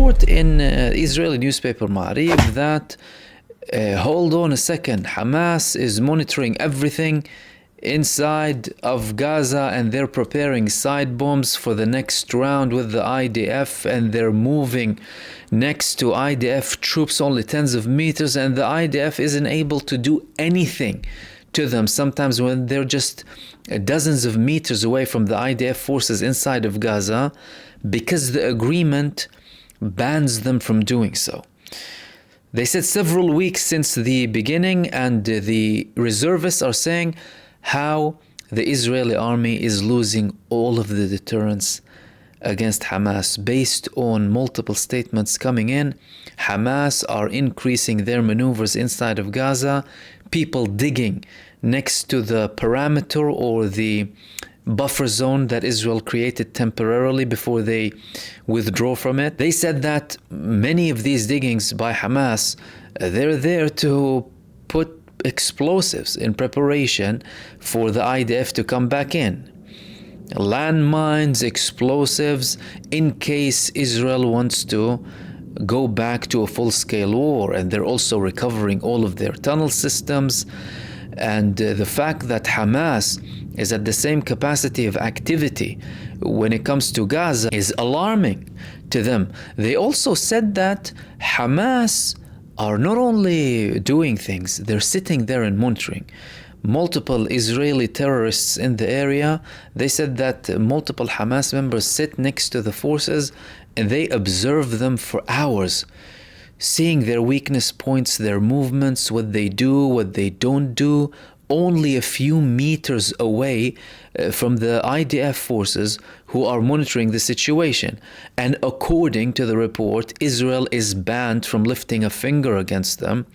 report in Israeli newspaper Ma'arif that hold on a second, Hamas is monitoring everything inside of Gaza and they're preparing side bombs for the next round with the IDF, and they're moving next to IDF troops only tens of meters, and the IDF isn't able to do anything to them sometimes when they're just dozens of meters away from the IDF forces inside of Gaza, because the agreement bans them from doing so. They said several weeks since the beginning, and the reservists are saying how the Israeli army is losing all of the deterrence against Hamas. Based on multiple statements coming in, Hamas are increasing their maneuvers inside of Gaza, people digging next to the parameter or the buffer zone that Israel created temporarily before they withdraw from it. They said that many of these diggings by Hamas, they're there to put explosives in preparation for the IDF to come back in. Landmines, explosives, in case Israel wants to go back to a full-scale war. And they're also recovering all of their tunnel systems. And the fact that Hamas is at the same capacity of activity when it comes to Gaza is alarming to them. They also said that Hamas are not only doing things, they're sitting there and monitoring. Multiple Israeli terrorists in the area, they said that multiple Hamas members sit next to the forces and they observe them for hours, seeing their weakness points, their movements, what they do, what they don't do, only a few meters away from the IDF forces who are monitoring the situation. And according to the report, Israel is banned from lifting a finger against them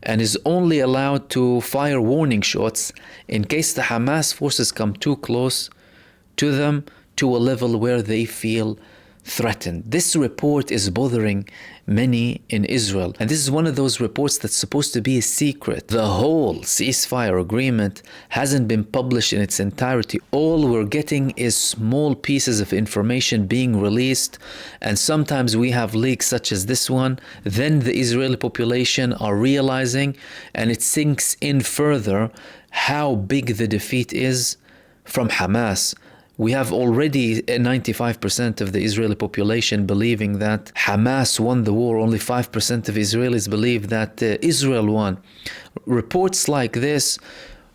and is only allowed to fire warning shots in case the Hamas forces come too close to them to a level where they feel threatened. This report is bothering many in Israel, and this is one of those reports that's supposed to be a secret. The whole ceasefire agreement hasn't been published in its entirety. All we're getting is small pieces of information being released, and sometimes we have leaks such as this one. Then the Israeli population are realizing, and it sinks in further, how big the defeat is from Hamas. We have already 95% of the Israeli population believing that Hamas won the war. Only 5% of Israelis believe that Israel won. Reports like this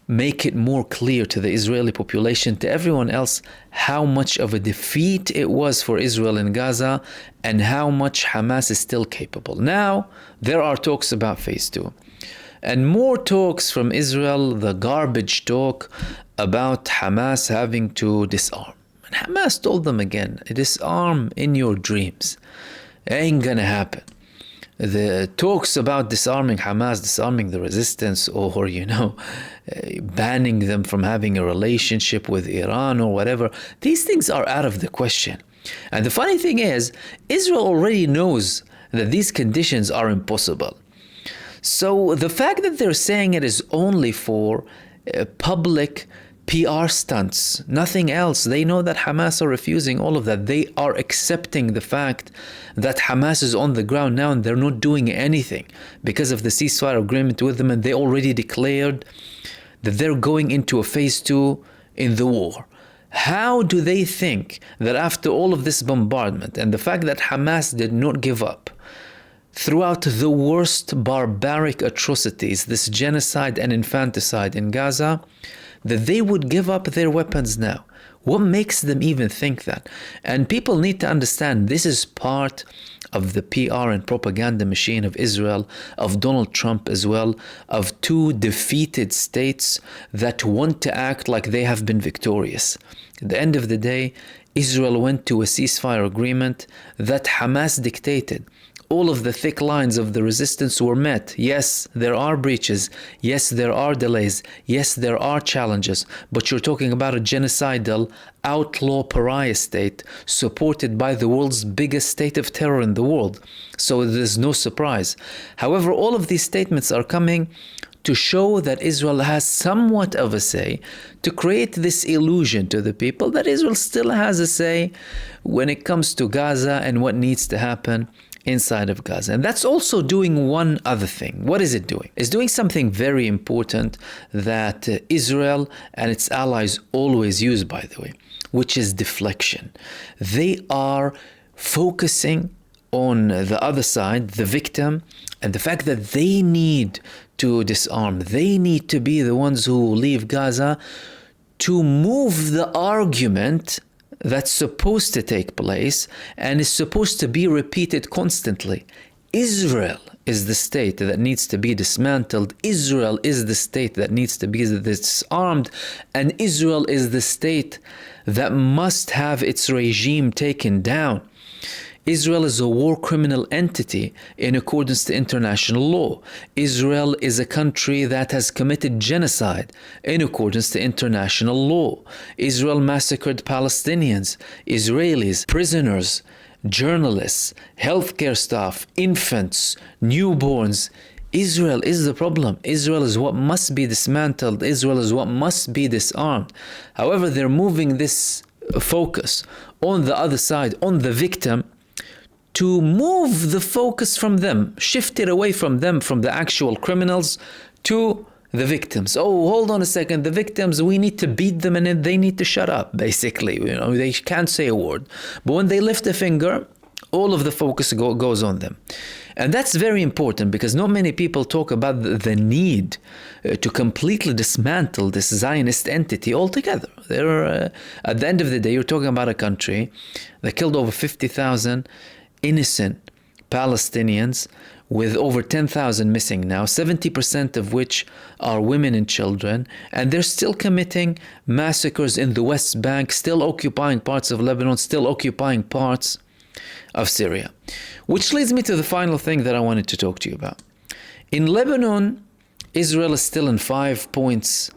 make it more clear to the Israeli population, to everyone else, how much of a defeat it was for Israel in Gaza and how much Hamas is still capable. Now, there are talks about phase 2. And more talks from Israel, the garbage talk about Hamas having to disarm. And Hamas told them again, disarm in your dreams. It ain't gonna happen. The talks about disarming Hamas, disarming the resistance, or, banning them from having a relationship with Iran or whatever, these things are out of the question. And the funny thing is, Israel already knows that these conditions are impossible. So the fact that they're saying it is only for public PR stunts, nothing else. They know that Hamas are refusing all of that. They are accepting the fact that Hamas is on the ground now and they're not doing anything because of the ceasefire agreement with them, and they already declared that they're going into a phase 2 in the war. How do they think that after all of this bombardment and the fact that Hamas did not give up throughout the worst barbaric atrocities, this genocide and infanticide in Gaza, that they would give up their weapons now? What makes them even think that? And people need to understand this is part of the PR and propaganda machine of Israel, of Donald Trump as well, of two defeated states that want to act like they have been victorious. At the end of the day, Israel went to a ceasefire agreement that Hamas dictated. all of the thick lines of the resistance were met. Yes, there are breaches. Yes, there are delays. Yes, there are challenges. But you're talking about a genocidal, outlaw pariah state supported by the world's biggest state of terror in the world. So there's no surprise. However, all of these statements are coming to show that Israel has somewhat of a say, to create this illusion to the people that Israel still has a say when it comes to Gaza and what needs to happen inside of Gaza. And that's also doing one other thing. What is it doing? It's doing something very important that Israel and its allies always use, by the way, which is deflection. They are focusing on the other side, the victim, and the fact that they need to disarm. They need to be the ones who leave Gaza to move the argument that's supposed to take place and is supposed to be repeated constantly. Israel is the state that needs to be dismantled. Israel is the state that needs to be disarmed. And Israel is the state that must have its regime taken down. Israel is a war criminal entity in accordance to international law. Israel is a country that has committed genocide in accordance to international law. Israel massacred Palestinians, Israelis, prisoners, journalists, healthcare staff, infants, newborns. Israel is the problem. Israel is what must be dismantled. Israel is what must be disarmed. However, they're moving this focus on the other side, on the victim, to move the focus from them, shift it away from them, from the actual criminals, to the victims. Oh, hold on a second, the victims, we need to beat them and they need to shut up, basically. You know, they can't say a word. But when they lift a finger, all of the focus goes on them. And that's very important because not many people talk about the need to completely dismantle this Zionist entity altogether. At the end of the day, you're talking about a country that killed over 50,000 innocent Palestinians, with over 10,000 missing now, 70% of which are women and children, and they're still committing massacres in the West Bank, still occupying parts of Lebanon, still occupying parts of Syria. Which leads me to the final thing that I wanted to talk to you about. In Lebanon, Israel is still in 5 points,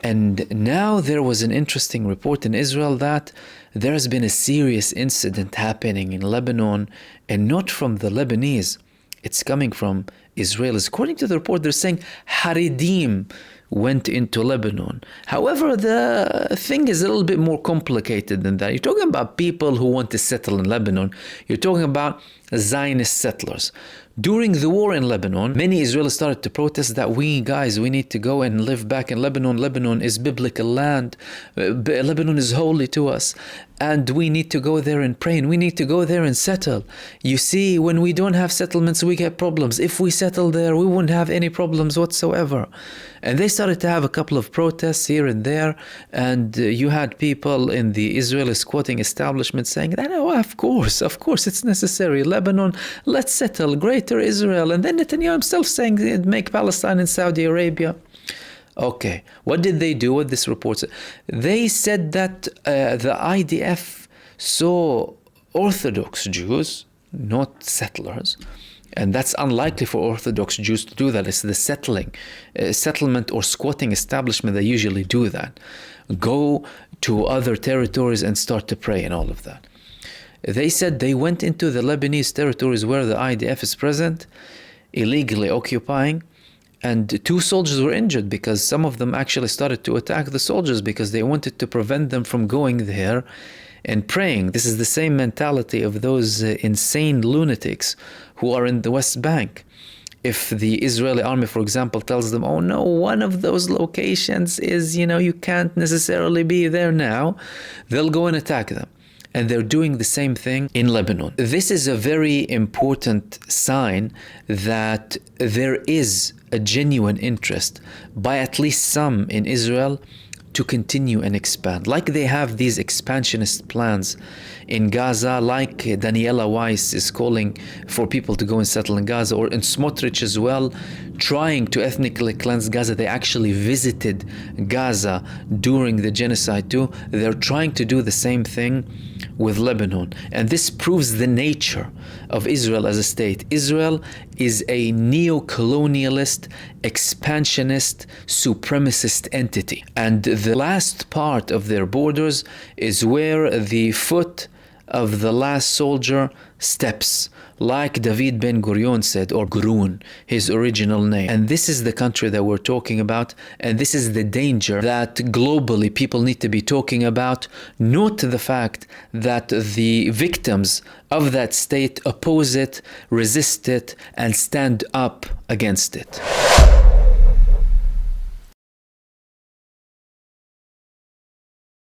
and now there was an interesting report in Israel that there has been a serious incident happening in Lebanon, and not from the Lebanese. It's coming from Israelis. According to the report, they're saying Haredim went into Lebanon. However, the thing is a little bit more complicated than that. You're talking about people who want to settle in Lebanon. You're talking about Zionist settlers. During the war in Lebanon, many Israelis started to protest that we need to go and live back in Lebanon. Lebanon is biblical land. Lebanon is holy to us. And we need to go there and pray. And we need to go there and settle. You see, when we don't have settlements, we get problems. If we settle there, we wouldn't have any problems whatsoever. And they started to have a couple of protests here and there. And you had people in the Israeli squatting establishment saying that, oh, of course, it's necessary. Lebanon, let's settle. Greater Israel. And then Netanyahu himself saying, make Palestine and Saudi Arabia. Okay, what did they do with this report? They said that the IDF saw Orthodox Jews, not settlers, and that's unlikely for Orthodox Jews to do that. It's the settlement or squatting establishment that usually do that. Go to other territories and start to pray and all of that. They said they went into the Lebanese territories where the IDF is present, illegally occupying, and 2 soldiers were injured because some of them actually started to attack the soldiers because they wanted to prevent them from going there and praying. This is the same mentality of those insane lunatics who are in the West Bank. If the Israeli army, for example, tells them, oh no, one of those locations is, you can't necessarily be there now, they'll go and attack them. And they're doing the same thing in Lebanon. This is a very important sign that there is a genuine interest by at least some in Israel to continue and expand. Like they have these expansionist plans in Gaza, like Daniela Weiss is calling for people to go and settle in Gaza, or in Smotrich as well, trying to ethnically cleanse Gaza. They actually visited Gaza during the genocide too. They're trying to do the same thing with Lebanon. And this proves the nature of Israel as a state. Israel is a neo-colonialist, expansionist, supremacist entity. And the last part of their borders is where the foot of the last soldier steps, like David Ben Gurion said, or Gurun, his original name. And this is the country that we're talking about, and this is the danger that globally people need to be talking about. Note the fact that the victims of that state oppose it, resist it, and stand up against it.